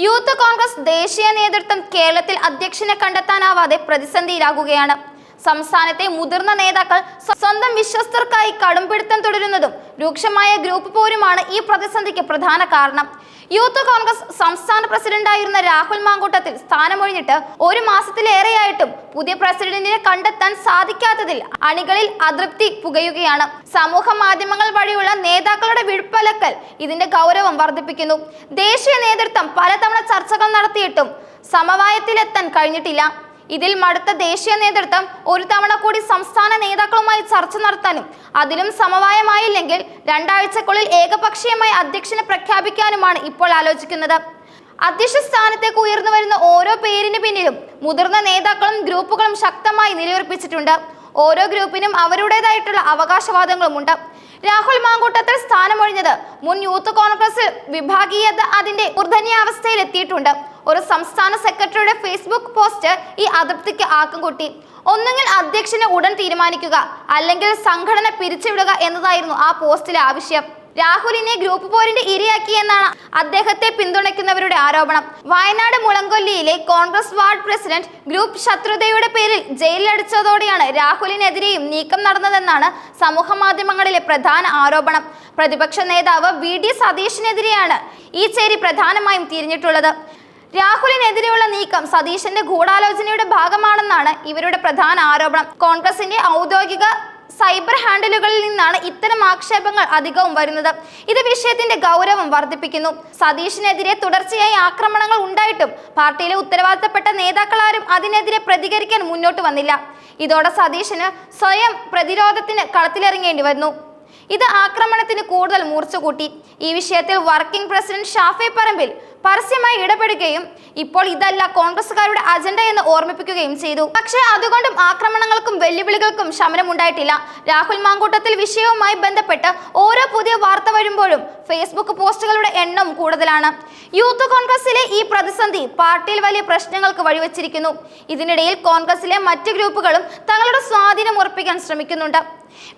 Youth Congress ദേശീയ നേതൃത്വം കേരളത്തിൽ അധ്യക്ഷനെ കണ്ടെത്താനാവാതെ പ്രതിസന്ധിയിലാകുകയാണ്. സംസ്ഥാനത്തെ മുതിർന്ന നേതാക്കൾ സ്വന്തം വിശ്വസ്തർക്കായി കടുംപിടുത്തം തുടരുന്നതും രൂക്ഷമായ ഗ്രൂപ്പ് പോരുമാണ് ഈ പ്രതിസന്ധിക്ക് പ്രധാന കാരണം. യൂത്ത് കോൺഗ്രസ് സംസ്ഥാന പ്രസിഡന്റായിരുന്ന രാഹുൽ മാങ്കൂട്ടത്തിൽ സ്ഥാനമൊഴിഞ്ഞിട്ട് ഒരു മാസത്തിലേറെയായിട്ടും പുതിയ പ്രസിഡന്റിനെ കണ്ടെത്താൻ സാധിക്കാത്തതിൽ അണികളിൽ അതൃപ്തി പുകയുകയാണ്. സമൂഹ മാധ്യമങ്ങൾ വഴിയുള്ള നേതാക്കളുടെ വിഴുപ്പലക്കൽ ഇതിന്റെ ഗൗരവം വർദ്ധിപ്പിക്കുന്നു. ദേശീയ നേതൃത്വം പലതവണ ചർച്ചകൾ നടത്തിയിട്ടും സമവായത്തിലെത്താൻ കഴിഞ്ഞിട്ടില്ല. ഇതിൽ മടുത്ത ദേശീയ നേതൃത്വം ഒരു തവണ കൂടി സംസ്ഥാന നേതാക്കളുമായി ചർച്ച നടത്താനും അതിലും സമവായമായില്ലെങ്കിൽ 2 ആഴ്ചക്കുള്ളിൽ ഏകപക്ഷീയമായി അധ്യക്ഷനെ പ്രഖ്യാപിക്കാനുമാണ് ഇപ്പോൾ ആലോചിക്കുന്നത്. അധ്യക്ഷ സ്ഥാനത്തേക്ക് ഉയർന്നു വരുന്ന ഓരോ പേരിന് പിന്നിലും മുതിർന്ന നേതാക്കളും ഗ്രൂപ്പുകളും ശക്തമായി നിലയുറപ്പിച്ചിട്ടുണ്ട്. ഓരോ ഗ്രൂപ്പിനും അവരുടേതായിട്ടുള്ള അവകാശവാദങ്ങളുമുണ്ട്. രാഹുൽ മാങ്കൂട്ടത്തിൽ സ്ഥാനമൊഴിഞ്ഞത് മുൻ യൂത്ത് കോൺഗ്രസിൽ വിഭാഗീയത അതിന്റെ മൂർധന്യാവസ്ഥയിൽ എത്തിയിട്ടുണ്ട്. ഒരു സംസ്ഥാന സെക്രട്ടറിയുടെ ഫേസ്ബുക്ക് പോസ്റ്റ് ഈ അതൃപ്തിക്ക് ആക്കം കൂട്ടി. ഒന്നുകിൽ അധ്യക്ഷനെ ഉടൻ തീരുമാനിക്കുക, അല്ലെങ്കിൽ സംഘടന പിരിച്ചുവിടുക എന്നതായിരുന്നു ആ പോസ്റ്റിലെ ആവശ്യം. രാഹുലിനെ ഗ്രൂപ്പ് പോരിന്റെ ഇരയാക്കിയെന്നാണ് അദ്ദേഹത്തെ പിന്തുണയ്ക്കുന്നവരുടെ ആരോപണം. വയനാട് മുളങ്കൊല്ലിയിലെ കോൺഗ്രസ് വാർഡ് പ്രസിഡന്റ് ഗ്രൂപ്പ് ശത്രുതയുടെ പേരിൽ ജയിലിലടച്ചതോടെയാണ് രാഹുലിനെതിരെയും നീക്കം നടന്നതെന്നാണ് സമൂഹ മാധ്യമങ്ങളിലെ പ്രധാന ആരോപണം. പ്രതിപക്ഷ നേതാവ് VD സതീഷിനെതിരെയാണ് ഈ ചേരി പ്രധാനമായും തിരിഞ്ഞിട്ടുള്ളത്. രാഹുലിനെതിരെയുള്ള നീക്കം സതീശന്റെ ഗൂഢാലോചനയുടെ ഭാഗമാണെന്നാണ് ഇവരുടെ പ്രധാന ആരോപണം. കോൺഗ്രസിന്റെ ഔദ്യോഗിക സൈബർ ഹാൻഡിലുകളിൽ നിന്നാണ് ഇത്തരം ആക്ഷേപങ്ങൾ അധികവും വരുന്നത്. ഇത് വിഷയത്തിന്റെ ഗൗരവം വർദ്ധിപ്പിക്കുന്നു. സതീഷിനെതിരെ തുടർച്ചയായി ആക്രമണങ്ങൾ ഉണ്ടായിട്ടും പാർട്ടിയിലെ ഉത്തരവാദിത്തപ്പെട്ട നേതാക്കളാരും അതിനെതിരെ പ്രതികരിക്കാൻ മുന്നോട്ട് വന്നില്ല. ഇതോടെ സതീഷിന് സ്വയം പ്രതിരോധത്തിന് കളത്തിലിറങ്ങേണ്ടി വന്നു. ഇത് ആക്രമണത്തിന് കൂടുതൽ മൂർച്ച കൂട്ടി. ഈ വിഷയത്തിൽ വർക്കിംഗ് പ്രസിഡന്റ് ഷാഫി പറമ്പിൽ പരസ്യമായി ഇടപെടുകയും ഇപ്പോൾ ഇതല്ല കോൺഗ്രസുകാരുടെ അജണ്ട എന്ന് ഓർമ്മിപ്പിക്കുകയും ചെയ്തു. പക്ഷേ അതുകൊണ്ടും ആക്രമണങ്ങൾക്കും വെല്ലുവിളികൾക്കും ശമനമുണ്ടായിട്ടില്ല. രാഹുൽ മാങ്കൂട്ടത്തിൽ വിഷയവുമായി ബന്ധപ്പെട്ട് ഓരോ പുതിയ വാർത്ത വരുമ്പോഴും ഫേസ്ബുക്ക് പോസ്റ്റുകളുടെ എണ്ണം കൂടുതലാണ്. യൂത്ത് കോൺഗ്രസിലെ ഈ പ്രതിസന്ധി പാർട്ടിയിൽ വലിയ പ്രശ്നങ്ങൾക്ക് വഴിവെച്ചിരിക്കുന്നു. ഇതിനിടയിൽ കോൺഗ്രസിലെ മറ്റ് ഗ്രൂപ്പുകളും തങ്ങളുടെ സ്വാധീനം ഉറപ്പിക്കാൻ ശ്രമിക്കുന്നുണ്ട്.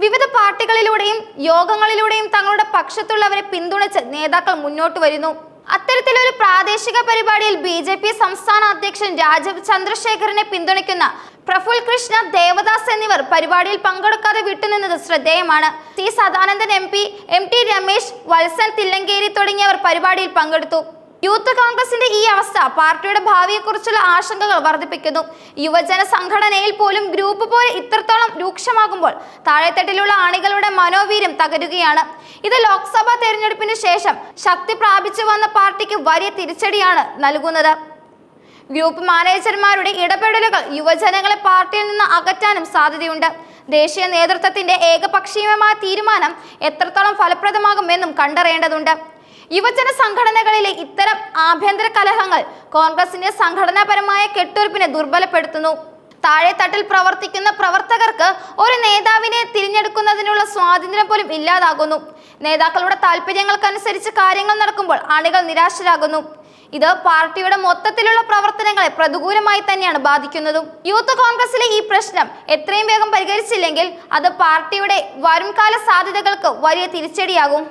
വിവിധ പാർട്ടികളിലൂടെയും യോഗങ്ങളിലൂടെയും തങ്ങളുടെ പക്ഷത്തുള്ളവരെ പിന്തുണച്ച് നേതാക്കൾ മുന്നോട്ട് വരുന്നു. അത്തരത്തിലൊരു പ്രാദേശിക പരിപാടിയിൽ BJP സംസ്ഥാന അധ്യക്ഷൻ രാജീവ് ചന്ദ്രശേഖരനെ പിന്തുണയ്ക്കുന്ന പ്രഫുൽ കൃഷ്ണ, ദേവദാസ് എന്നിവർ പരിപാടിയിൽ പങ്കെടുക്കാതെ വിട്ടുനിന്നത് ശ്രദ്ധേയമാണ്. C Sadanandan MP, MT Ramesh, Valsan Thillankeri തുടങ്ങിയവർ പരിപാടിയിൽ പങ്കെടുത്തു. യൂത്ത് കോൺഗ്രസിന്റെ ഈ അവസ്ഥ പാർട്ടിയുടെ ഭാവിയെക്കുറിച്ചുള്ള ആശങ്കകൾ വർദ്ധിപ്പിക്കുന്നു. യുവജന സംഘടനയിൽ പോലും ഗ്രൂപ്പ് പോലെ ഇത്രത്തോളം രൂക്ഷമാകുമ്പോൾ താഴെത്തട്ടിലുള്ള അണികളുടെ മനോവീര്യം തകരുകയാണ്. ഇത് ലോക്സഭാ തെരഞ്ഞെടുപ്പിന് ശേഷം ശക്തി പ്രാപിച്ചു വന്ന പാർട്ടിക്ക് വലിയ തിരിച്ചടിയാണ് നൽകുന്നത്. ഗ്രൂപ്പ് മാനേജർമാരുടെ ഇടപെടലുകൾ യുവജനങ്ങളെ പാർട്ടിയിൽ നിന്ന് അകറ്റാനും സാധ്യതയുണ്ട്. ദേശീയ നേതൃത്വത്തിന്റെ ഏകപക്ഷീയമായ തീരുമാനം എത്രത്തോളം ഫലപ്രദമാകുമെന്നും കണ്ടറിയേണ്ടതുണ്ട്. യുവജന സംഘടനകളിലെ ഇത്തരം ആഭ്യന്തര കലഹങ്ങൾ കോൺഗ്രസിന്റെ സംഘടനാപരമായ കെട്ടുറപ്പിനെ ദുർബലപ്പെടുത്തുന്നു. താഴെത്തട്ടിൽ പ്രവർത്തിക്കുന്ന പ്രവർത്തകർക്ക് ഒരു നേതാവിനെ തിരഞ്ഞെടുക്കുന്നതിനുള്ള സ്വാതന്ത്ര്യം പോലും ഇല്ലാതാകുന്നു. നേതാക്കളുടെ താല്പര്യങ്ങൾക്കനുസരിച്ച് കാര്യങ്ങൾ നടക്കുമ്പോൾ അണികൾ നിരാശരാകുന്നു. ഇത് പാർട്ടിയുടെ മൊത്തത്തിലുള്ള പ്രവർത്തനങ്ങളെ പ്രതികൂലമായി തന്നെയാണ് ബാധിക്കുന്നതും. യൂത്ത് കോൺഗ്രസിലെ ഈ പ്രശ്നം എത്രയും വേഗം പരിഹരിച്ചില്ലെങ്കിൽ അത് പാർട്ടിയുടെ വരുംകാല സാധ്യതകൾക്ക് വലിയ തിരിച്ചടിയാകും.